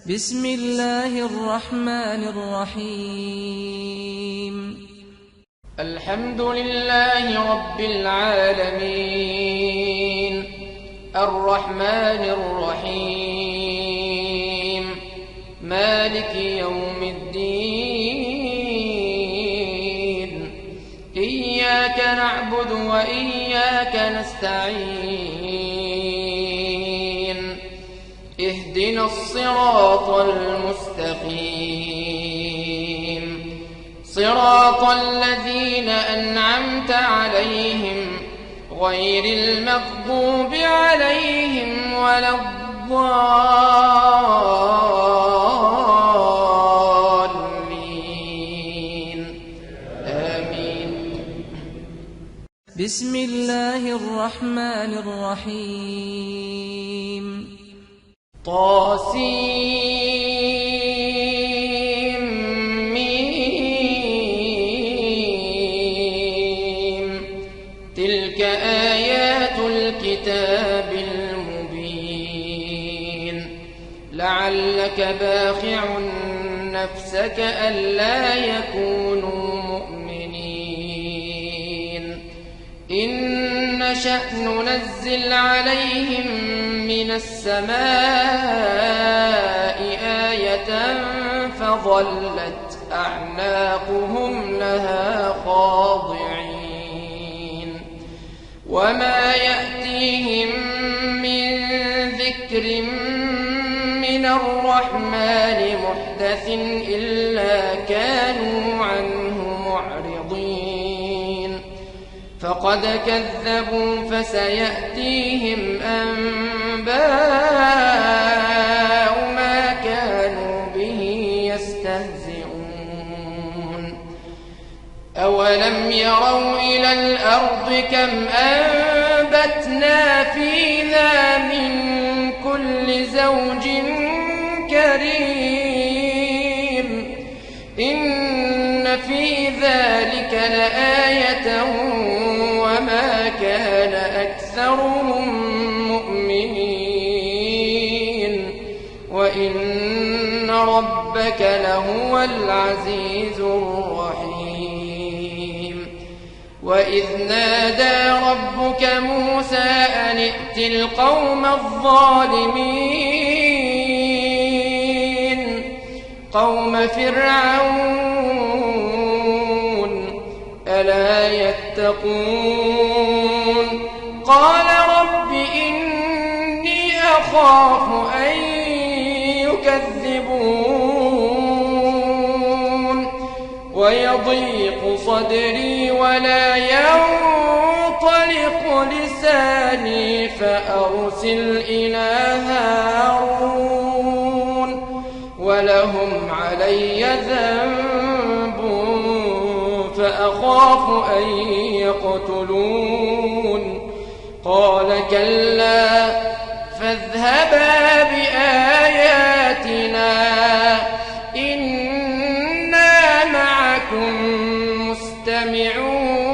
بسم الله الرحمن الرحيم. الحمد لله رب العالمين، الرحمن الرحيم، مالك يوم الدين. إياك نعبد وإياك نستعين، اهدنا الصراط المستقيم، صراط الذين أنعمت عليهم غير المغضوب عليهم ولا الضالين، آمين. بسم الله الرحمن الرحيم. طاسيم. تلك آيات الكتاب المبين، لعلك باخع نفسك ألا يكونوا مؤمنين. إن نشأ ننزل عليهم من السماء آية فظلت أعناقهم لها خاضعين. وما يأتيهم من ذكر من الرحمن محدث إلا كانوا عنه معرضين. فقد كذبوا فسيأتيهم أنباء ما كانوا به يستهزئون. أولم يروا إلى الأرض كم أنبتنا فيها من كل زوج كريم. إن في ذلك لآية وما كان أكثرهم مؤمنين، وإن ربك لهو العزيز الرحيم. وإذ نادى ربك موسى أن ائت القوم الظالمين قوم فرعون ألا يتقون. قال رب إني أخاف أن يكذبون ويضيق صدري ولا ينطلق لساني فأرسل إلى هارون ولهم علي ذنب فأخاف أن يقتلون. قال كلا فاذهبا بآياتنا إنا معكم مستمعون.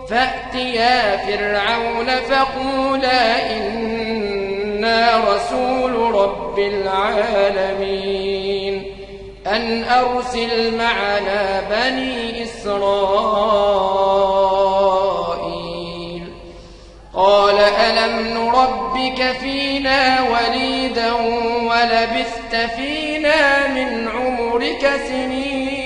فأتيا فرعون فقولا إنا رسول رب العالمين أن أرسل معنا بني إسرائيل. قال ألم نربك فينا وليدا ولبثت فينا من عمرك سنين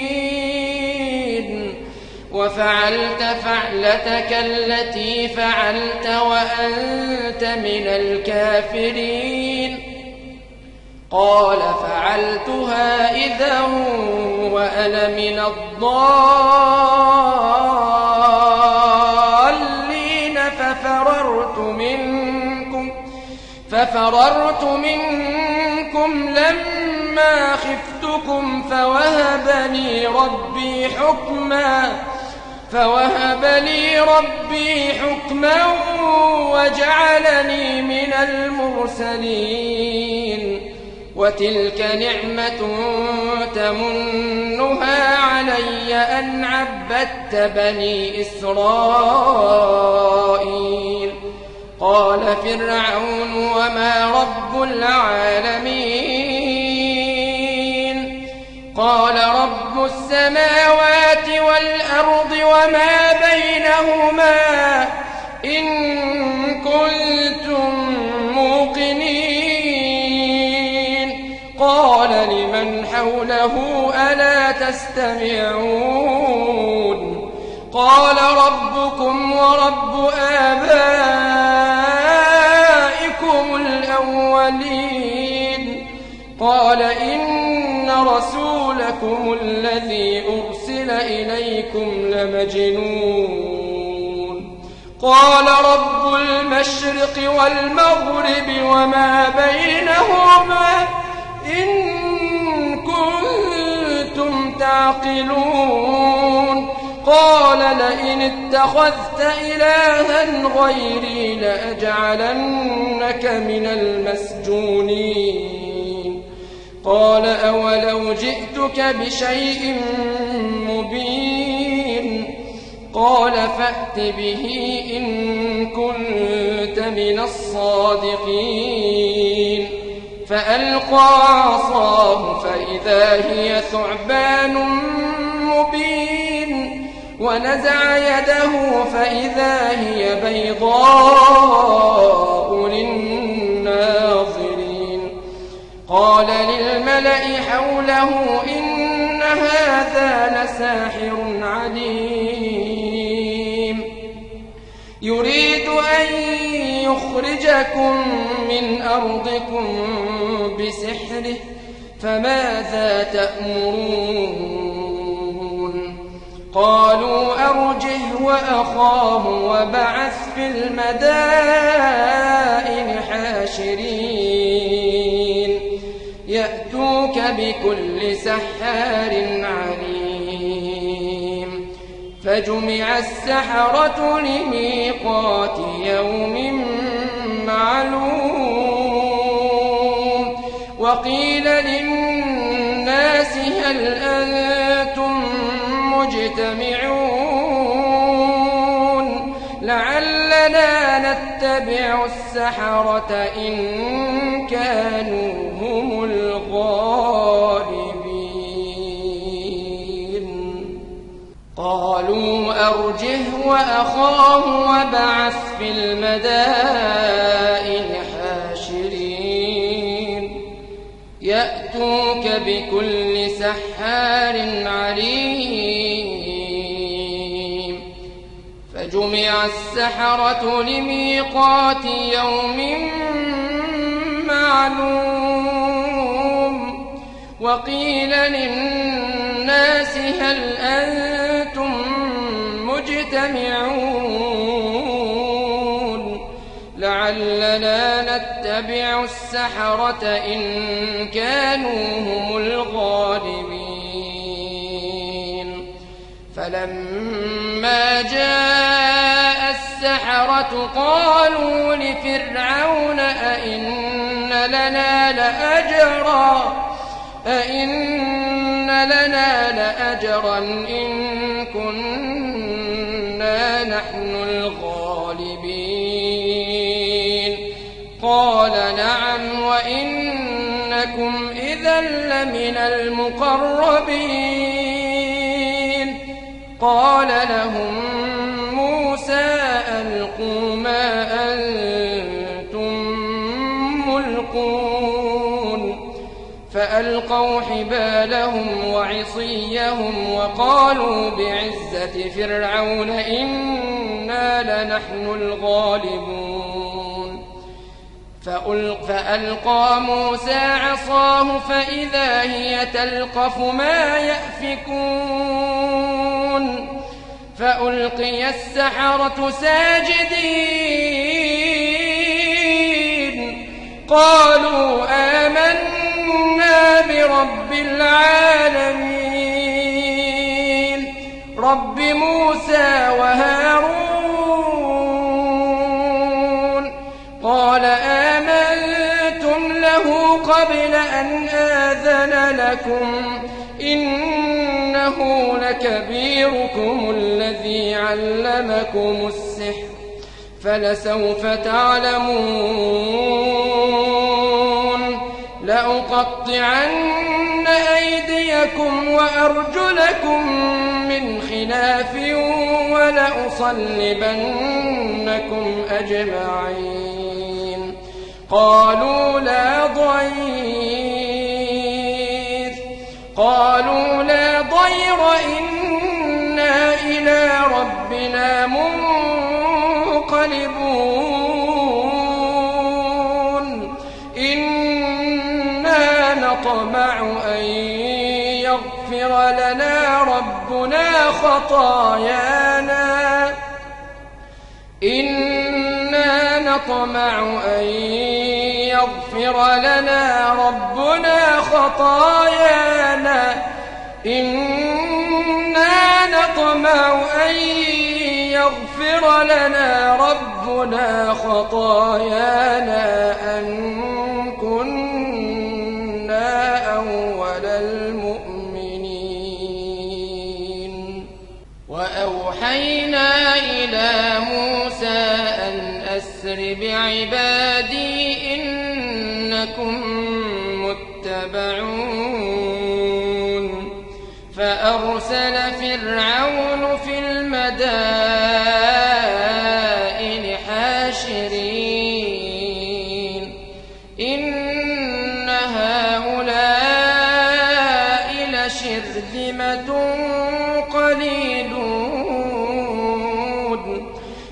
وفعلت فعلتك التي فعلت وأنت من الكافرين. قال فعلتها إذا وأنا من الضالين ففررت منكم لما خفتكم فوهب لي ربي حكما وجعلني من المرسلين. وتلك نعمة تمنها علي أن عبدت بني إسرائيل. قال فرعون وما رب العالمين قال رب السماوات والأرض وما بينهما إن كنتم موقنين قال لمن حوله ألا تستمعون قال ربكم ورب آبائكم الأولين قال إن رسولكم الذي أرسل إليكم لمجنون قال رب المشرق والمغرب وما بينهما إن كنتم تعقلون قال لئن اتخذت إلها غيري لأجعلنك من المسجونين قال أولو جئتك بشيء مبين قال فأت به إن كنت من الصادقين فألقى عصاه فإذا هي ثعبان مبين ونزع يده فإذا هي بيضاء للناظرين قال للملأ حوله إن هذا لساحر عليم يريد أن يخرجكم من أرضكم بسحره فماذا تأمرون قالوا أرجه وأخاه وبعث في المدائن حاشرين يأتوك بكل سحار عليم فجمع السحرة لميقات يوم معلوم وقيل للناس هل أنتم مجتمعون لعلنا نتبع السحرة إن كانوا هم الغالبين قالوا أرجه وأخاه وبعث في المدائن حاشرين يأتوك بكل سحار عليم فجمع السحرة لميقات يوم معلوم وقيل للناس هل أنتم مجتمعون لعلنا نتبع السحرة إن كانوا هم الغالبين فلما جاء السحرة قالوا لفرعون أئن لنا لأجرا إن كنا نحن الغالبين قال نعم وإنكم إذا لمن المقربين قال لهم موسى ألقوا ما أنتم ملقون فألقوا حبالهم وعصيهم وقالوا بعزة فرعون إنا لنحن الغالبون فألقى موسى عصاه فإذا هي تلقف ما يأفكون فألقي السحرة ساجدين قالوا آمنا برب العالمين رب موسى وهارون قال آمنتم له قبل أن آذن لكم إنه لكبيركم الذي علمكم السحر فلسوف تعلمون لأقطعن أيديكم وأرجلكم من خلاف ولأصلبنكم أجمعين قالوا لا ضير إنا إلى ربنا منقلبون إنا نطمع أن يغفر لنا ربنا خطايانا أن كنا أول المؤمنين وأوحينا إلى موسى أن أسر بعبادي إنكم متبعون فأرسل فرعون في المدائن حاشرين إن هؤلاء لشرذمة قليلون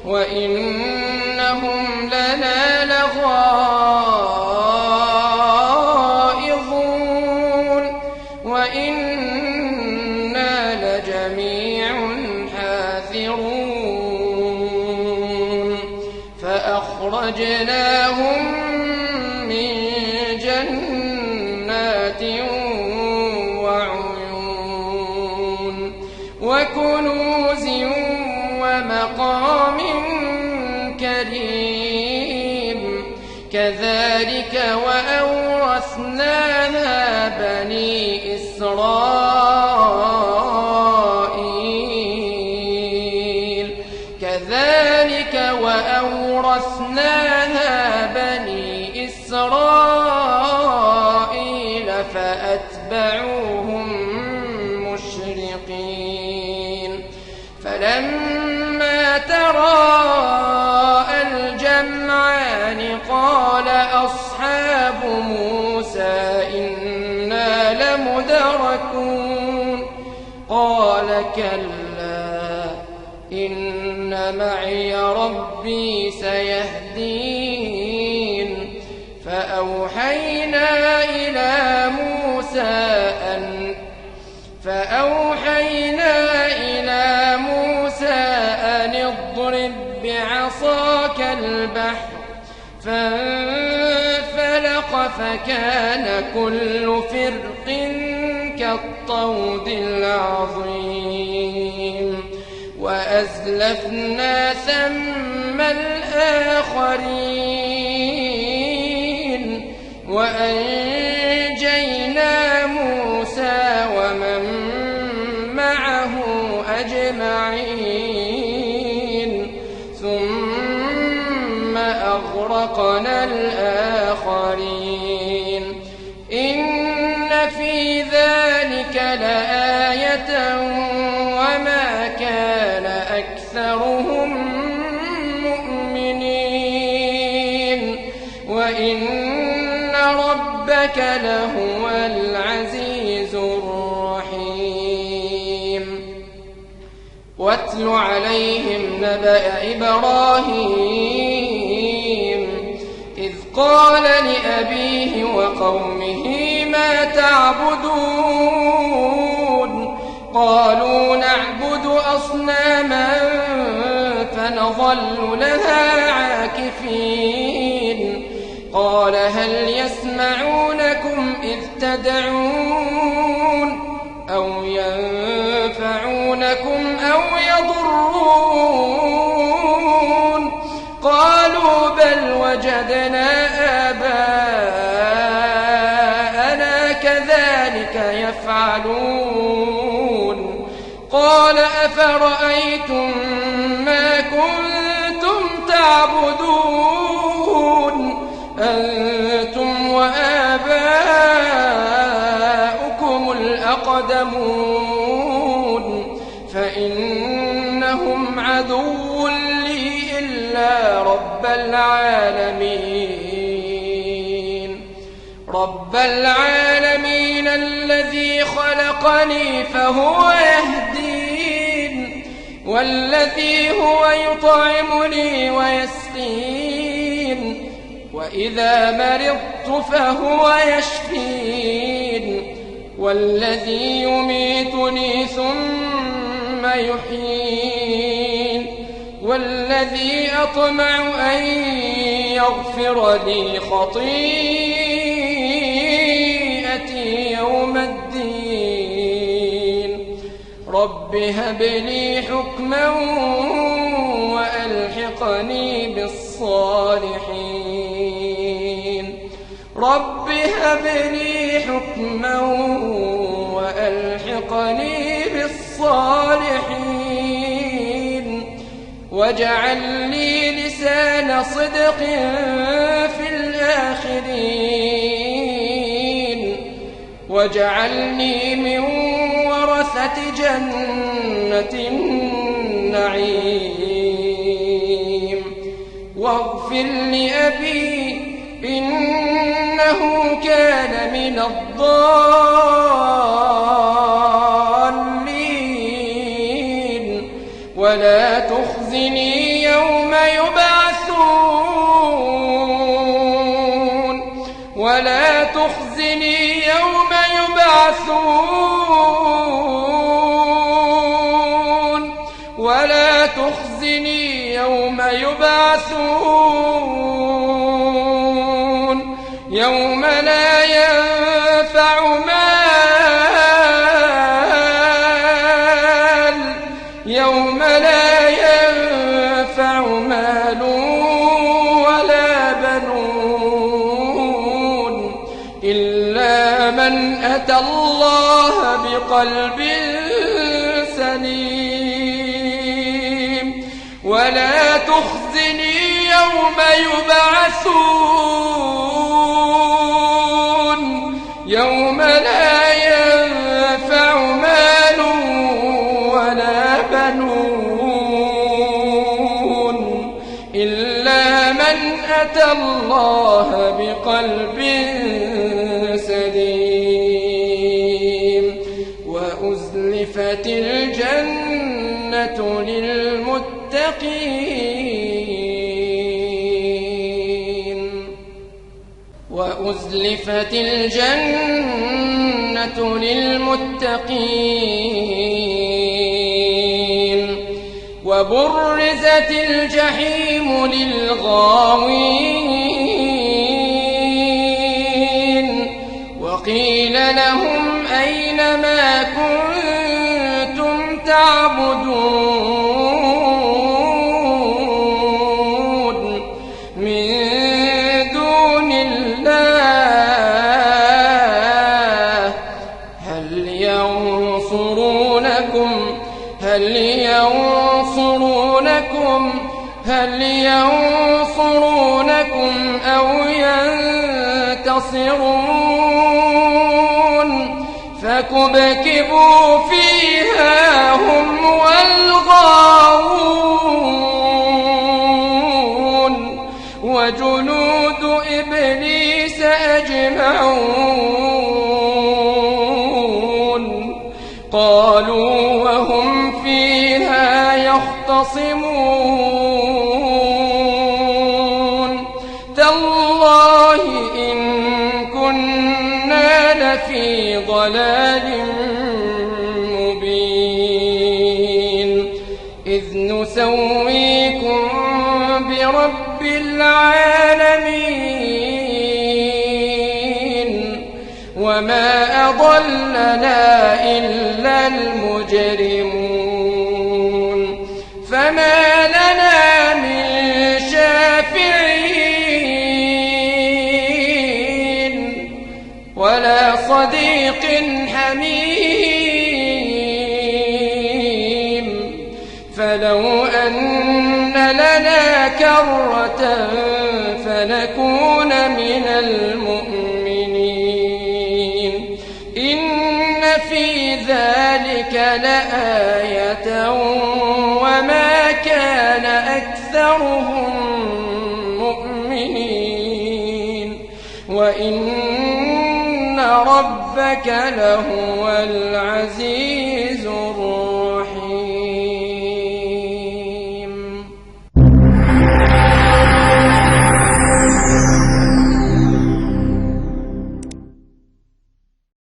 وإنهم لنا لغائظون وإنا لجميع حاذرون فأخرجناهم من جنات وعيون وكنوز ومقام كريم كذلك وأورثناها بني إسرائيل فأتبعوهم مشرقين فلما تراءى الجمعان قال أصحاب موسى إنا لمدركون قال كلا إن معي ربي سيهدين فأوحينا إلى موسى أن اضرب بعصاك البحر فانفلق فكان كل فرق كالطود العظيم وأزلفنا ثم الآخرين وأنجينا موسى ومن معه أجمعين ثم أغرقنا الآخرين إن في ذلك لآية وما كان أكثرهم مؤمنين وإن ربك لهو العزيز الرحيم واتل عليهم نبأ إبراهيم إذ قال لأبيه وقومه ما تعبدون قالوا نعبد أصناما فنظل لها عاكفين قال هل يسمعونكم إذ تدعون أو ينفعونكم أو يضرون قالوا بل وجدنا آباءنا كذلك يفعلون قال أفرأيتم ما كنتم تعبدون تعبدون أنتم وآباؤكم الأقدمون فإنهم عدو لي إلا رب العالمين الذي خلقني فهو يهدين والذي هو يطعمني ويسقين وإذا مرضت فهو يشفين والذي يميتني ثم يحيين والذي أطمع أن يغفر لي خطيئتي يوم الدين رب هب لي حكما وألحقني بالصالحين رب هب لي حكما وألحقني بالصالحين واجعل لي لسان صدق في الآخرين واجعلني من ورثة جنة النعيم واغفر لأبي إنه كان من الضالين ولا تخزني يوم يبعثون ولا تخزني يوم يبعثون ولا تخزني يوم يبعثون يوم لا ينفع مال ولا بنون إلا من أتى الله بقلب سليم ولا تخزني يوم يبعثون يوم لا ينفع مال ولا بنون إلا من أتى الله بقلب سليم وأزلفت الجنة للمتقين وأزلفت الجنة للمتقين وبرزت الجحيم للغاوين وقيل لهم أين ما كنتم تعبدون من دون الله هل ينصرونكم أو ينتصرون فكبكبوا فيها هم والغاوون وجنود إبليس أجمعون قالوا وهم فيها يختصمون تالله إن كنا لفي ضلال مبين إذ نسويكم برب العالمين وما أضلنا إلا المجرمون فما لنا من شافعين ولا صديق حميم فلو أن لنا كرة فنكون من المؤمنين إن في ذلك لآية وما كان أكثرهم مؤمنين وإن ربك لهو العزيز الرحيم